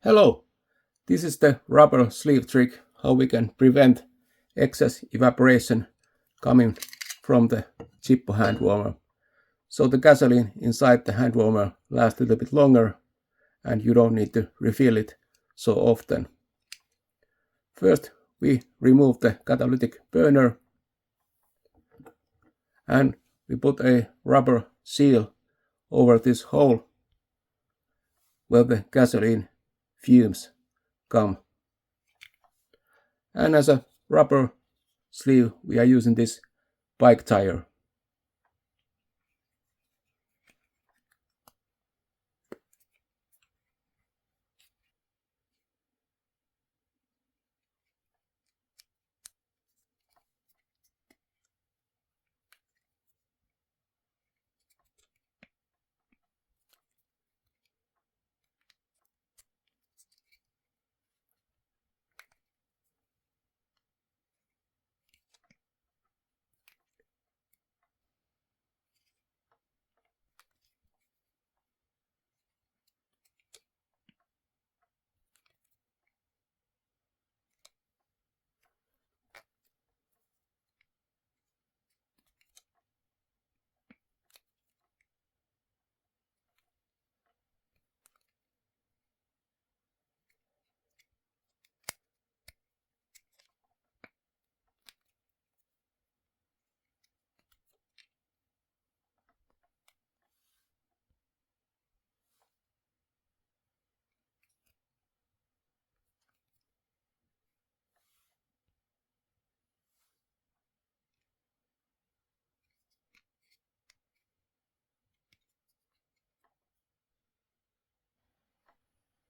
Hello, this is the rubber sleeve trick, how we can prevent excess evaporation coming from the Zippo hand warmer. So the gasoline inside the hand warmer lasts a little bit longer and you don't need to refill it so often. First we remove the catalytic burner and we put a rubber seal over this hole where the gasoline fumes come. And as a rubber sleeve we are using this bike tire.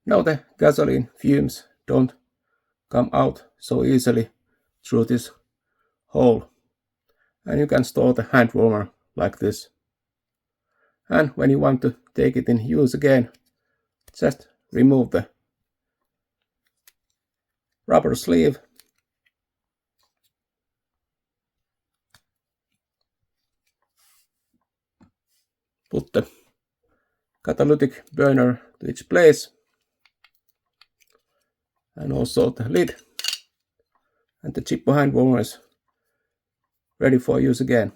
Now the gasoline fumes don't come out so easily through this hole, and you can store the hand warmer like this. And when you want to take it in use again, just remove the rubber sleeve, put the catalytic burner to its place, and also the lid, and the Zippo hand warmer is ready for use again.